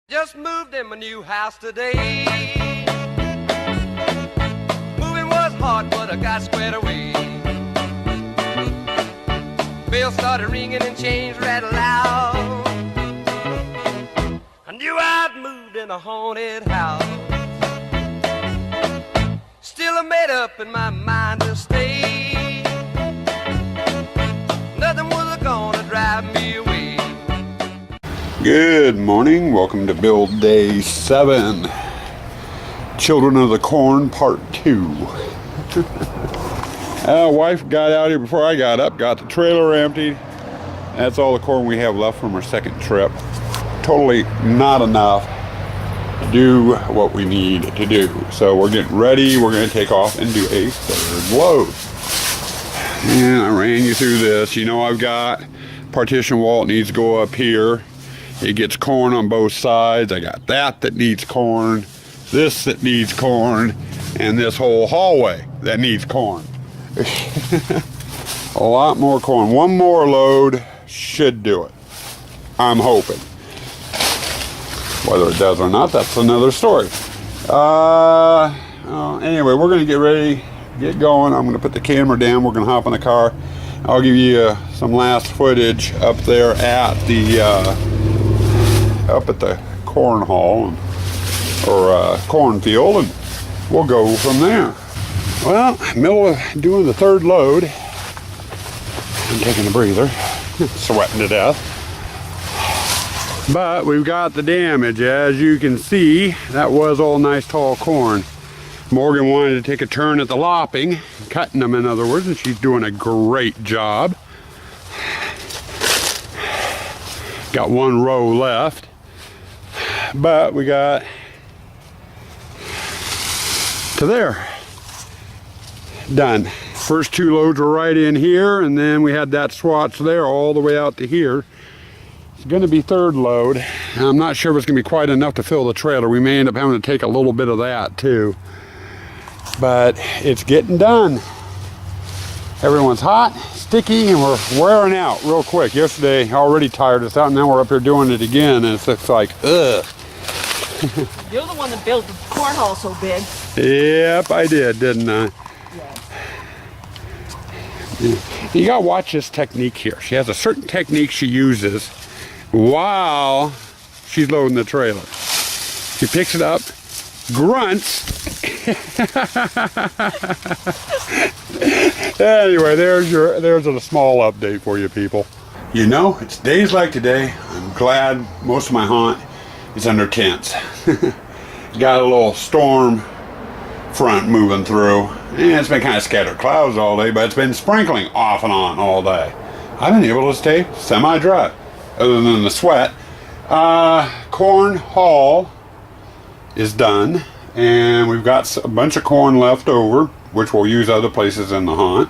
Just moved in my new house today. Moving was hard, but I got squared away. Bells started ringing and chains rattled loud. I knew I'd moved in a haunted house. Still I made up in my mind to stay. Nothing was gonna drive me away. Good morning, welcome to build day 7, Children of the Corn part 2. Wife got out here before I got up, got the trailer emptied. That's all the corn we have left from our second trip. Totally not enough to do what we need to do. So we're getting ready, we're going to take off and do a third load. And I ran you through this. You know, I've got partition wall that needs to go up here. It gets corn on both sides. I got that needs corn, this that needs corn, and this whole hallway that needs corn. A lot more corn. One more load should do it. I'm hoping. Whether it does or not, that's another story. Anyway, we're going to get ready, get going. I'm going to put the camera down. We're going to hop in the car. I'll give you some last footage up there at the corn hall or cornfield, and we'll go from there. Well, middle of doing the third load. I'm taking a breather, sweating to death. But we've got the damage. As you can see, that was all nice tall corn. Morgan wanted to take a turn at the lopping, cutting them in other words, and she's doing a great job. Got one row left. But we got to there. Done. First two loads were right in here, and then we had that swatch there all the way out to here. It's going to be third load. I'm not sure if it's going to be quite enough to fill the trailer. We may end up having to take a little bit of that too. But it's getting done. Everyone's hot, sticky, and we're wearing out real quick. Yesterday already tired us out, and now we're up here doing it again, and it's like, ugh. You're the one that built the cornhole so big. Yep, I did, didn't I? Yeah. You gotta watch this technique here. She has a certain technique she uses while she's loading the trailer. She picks it up, grunts. Anyway, there's a small update for you people. You know, it's days like today. I'm glad most of my haunt is under tents. Got a little storm front moving through, and it's been kind of scattered clouds all day, but it's been sprinkling off and on all day. I've been able to stay semi-dry, other than the sweat. Corn haul is done, and we've got a bunch of corn left over, which we'll use other places in the haunt.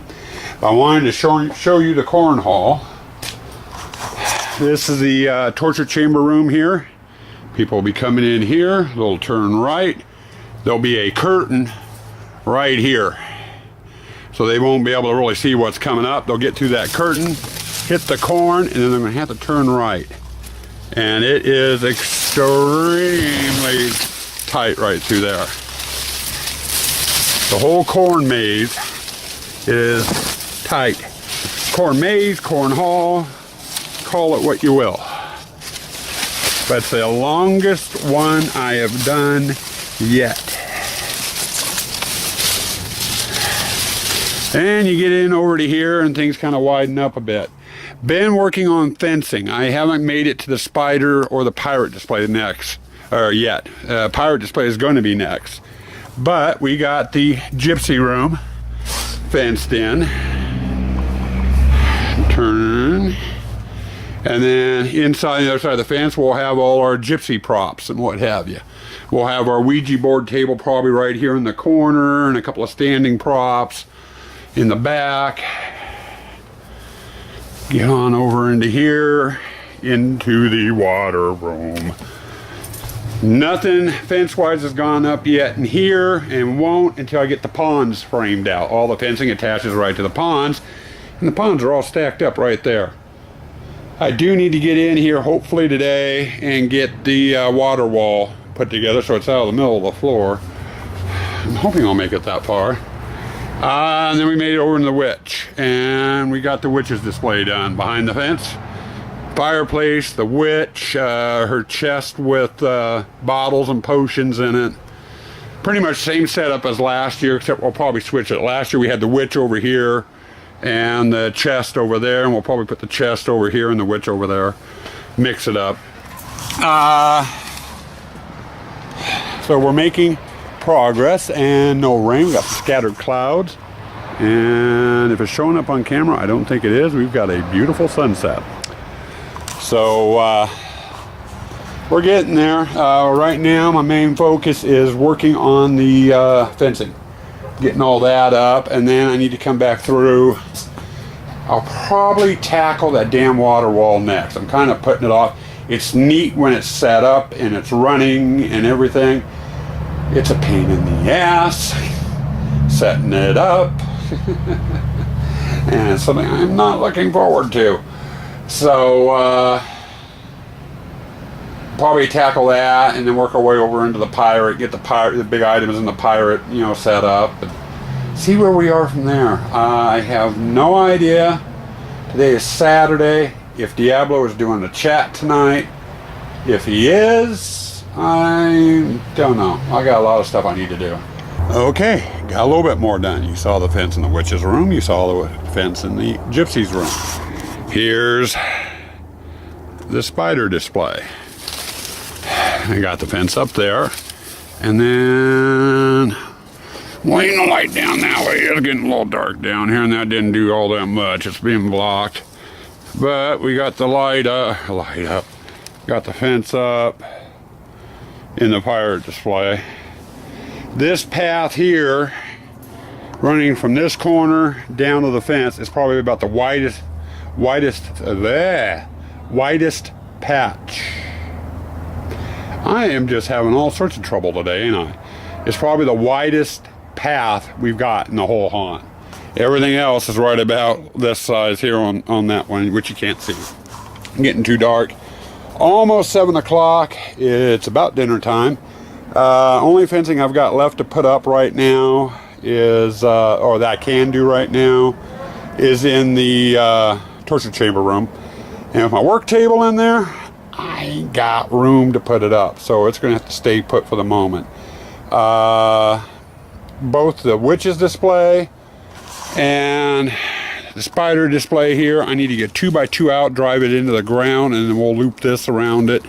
But I wanted to show you the corn haul. This is the torture chamber room here. People will be coming in here. They'll turn right. There'll be a curtain right here, so they won't be able to really see what's coming up. They'll get through that curtain, hit the corn, and then they're going to have to turn right. And it is extremely tight right through there. The whole corn maze is tight. Corn maze, corn hall, call it what you will. But it's the longest one I have done yet. And you get in over to here and things kind of widen up a bit. Been working on fencing. I haven't made it to the spider or the pirate display next, or yet. Pirate display is going to be next. But we got the gypsy room fenced in. Turn. And then inside the other side of the fence, we'll have all our gypsy props and what have you. We'll have our Ouija board table probably right here in the corner, and a couple of standing props in the back. Get on over into here, into the water room. Nothing fence-wise has gone up yet in here, and won't until I get the ponds framed out. All the fencing attaches right to the ponds, and the ponds are all stacked up right there. I do need to get in here hopefully today and get the water wall put together so it's out of the middle of the floor. I'm hoping I'll make it that far. And then we made it over in the witch, and we got the witch's display done behind the fence. Fireplace, the witch, her chest with bottles and potions in it. Pretty much same setup as last year, except we'll probably switch it. Last year we had the witch over here and the chest over there, and we'll probably put the chest over here and the witch over there. Mix it up. So we're making progress, and no rain. We got scattered clouds, and if it's showing up on camera, I don't think it is. We've got a beautiful sunset. So we're getting there. Right now my main focus is working on the fencing, getting all that up, and then I need to come back through. I'll probably tackle that damn water wall next. I'm kind of putting it off. It's neat when it's set up and it's running and everything. It's a pain in the ass setting it up and it's something I'm not looking forward to. So probably tackle that and then work our way over into the pirate, get the big items in the pirate, you know, set up, and see where we are from there. I have no idea. Today is Saturday. If Diablo is doing a chat tonight, if he is, I don't know. I got a lot of stuff I need to do. Okay, got a little bit more done. You saw the fence in the witch's room. You saw the fence in the gypsy's room. Here's the spider display. I got the fence up there, and then laying the light down that way. It's getting a little dark down here, and that didn't do all that much. It's being blocked, but we got the light up. Got the fence up in the pirate display. This path here, running from this corner down to the fence, is probably about the widest patch. I am just having all sorts of trouble today, ain't I? It's probably the widest path we've got in the whole haunt. Everything else is right about this size here on that one, which you can't see. Getting too dark. Almost 7 o'clock. It's about dinner time. Only fencing I've got left to put up right now is, or that I can do right now, is in the torture chamber room. And with my work table in there, I ain't got room to put it up, so it's going to have to stay put for the moment. Both the witch's display and the spider display here, I need to get 2x2 out, drive it into the ground, and then we'll loop this around it,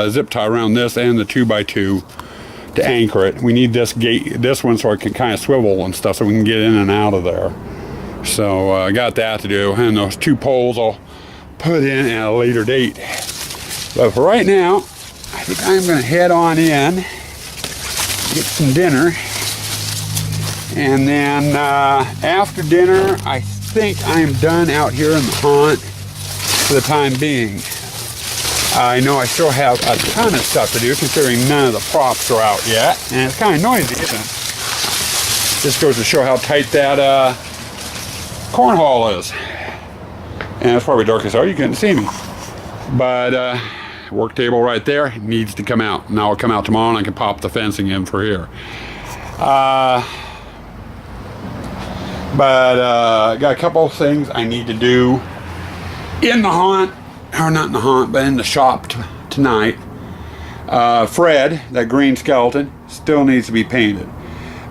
zip tie around this and the 2x2 to anchor it. We need this gate, this one, so I can kind of swivel and stuff so we can get in and out of there. So I got that to do, and those 2 poles I'll put in at a later date. But for right now, I think I'm going to head on in, get some dinner, and then after dinner, I think I'm done out here in the haunt for the time being. I know I still have a ton of stuff to do, considering none of the props are out yet, and it's kind of noisy, isn't it? Just goes to show how tight that cornhole is. And it's probably dark as hell, you couldn't see me. But work table right there needs to come out. Now it'll come out tomorrow and I can pop the fencing in for here. Got a couple of things I need to do in the haunt, or not in the haunt, but in the shop tonight. Fred, that green skeleton, still needs to be painted.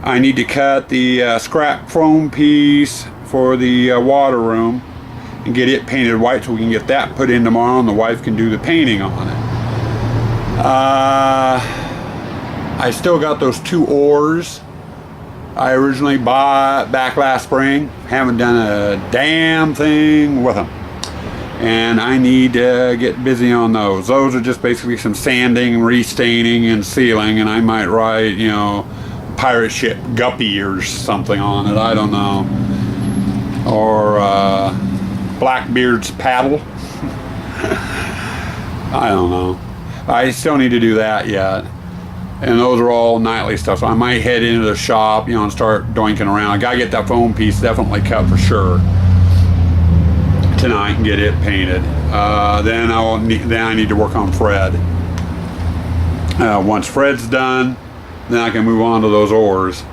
I need to cut the scrap foam piece for the water room and get it painted white so we can get that put in tomorrow and the wife can do the painting on it. I still got those 2 oars I originally bought back last spring. Haven't done a damn thing with them, and I need to get busy on those. Those are just basically some sanding, restaining, and sealing, and I might write, you know, pirate ship Guppy or something on it, I don't know, or Blackbeard's paddle. I don't know. I still need to do that yet. And those are all nightly stuff. So I might head into the shop, you know, and start doinking around. I gotta get that foam piece definitely cut for sure. tonight and get it painted. Then I need to work on Fred. Once Fred's done, then I can move on to those oars.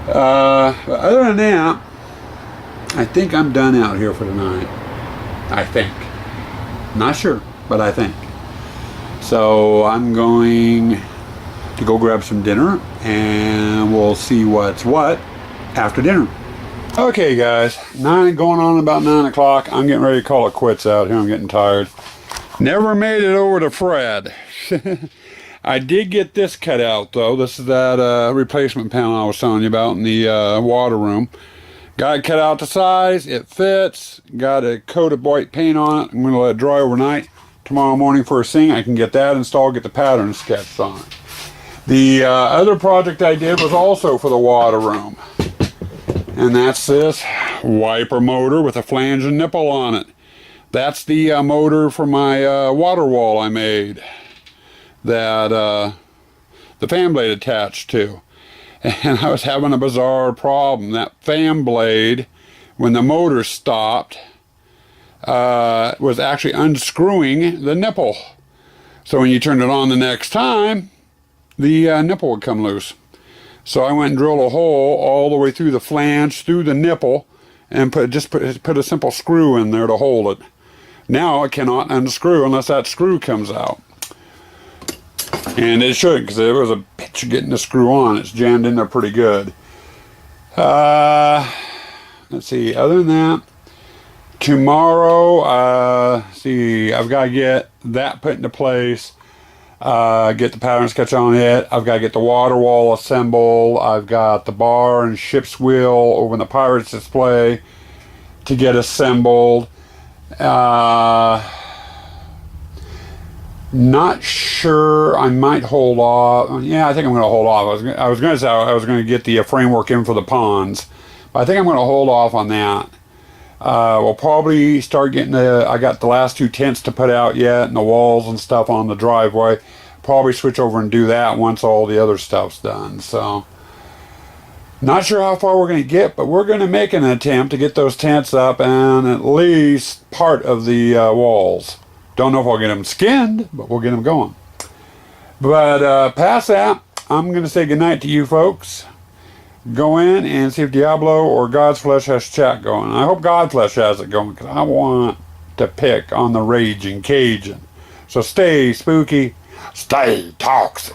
Other than that, I think I'm done out here for tonight. I think. Not sure, but I think. So I'm going to go grab some dinner and we'll see what's what after dinner. Okay guys, going on about 9 o'clock. I'm getting ready to call it quits out here. I'm getting tired. Never made it over to Fred. I did get this cut out though. This is that replacement panel I was telling you about in the water room. Got it cut out to size. It fits. Got a coat of white paint on it. I'm going to let it dry overnight. Tomorrow morning first thing I can get that installed, get the pattern sketched on it. The other project I did was also for the water room. And that's this wiper motor with a flange and nipple on it. That's the motor for my water wall I made that the fan blade attached to. And I was having a bizarre problem. That fan blade, when the motor stopped, was actually unscrewing the nipple. So when you turned it on the next time, the nipple would come loose. So I went and drilled a hole all the way through the flange, through the nipple, and put a simple screw in there to hold it. Now it cannot unscrew unless that screw comes out. And it should, because there was a bitch getting the screw on. It's jammed in there pretty good. Let's see, other than that, tomorrow, I've got to get that put into place. Get the pattern sketch on it. I've got to get the water wall assembled. I've got the bar and ship's wheel over in the Pirates display to get assembled. Not sure. I might hold off. Yeah, I think I'm going to hold off. I was going to say I was going to get the framework in for the ponds, but I think I'm going to hold off on that. We'll probably start getting I got the last 2 tents to put out yet, and the walls and stuff on the driveway. Probably switch over and do that once all the other stuff's done. So, not sure how far we're going to get, but we're going to make an attempt to get those tents up and at least part of the walls. Don't know if I'll get them skinned, but we'll get them going. But past that, I'm going to say goodnight to you folks. Go in and see if Diablo or God's Flesh has chat going. I hope God's Flesh has it going, because I want to pick on the Raging Cajun. So stay spooky, stay toxic.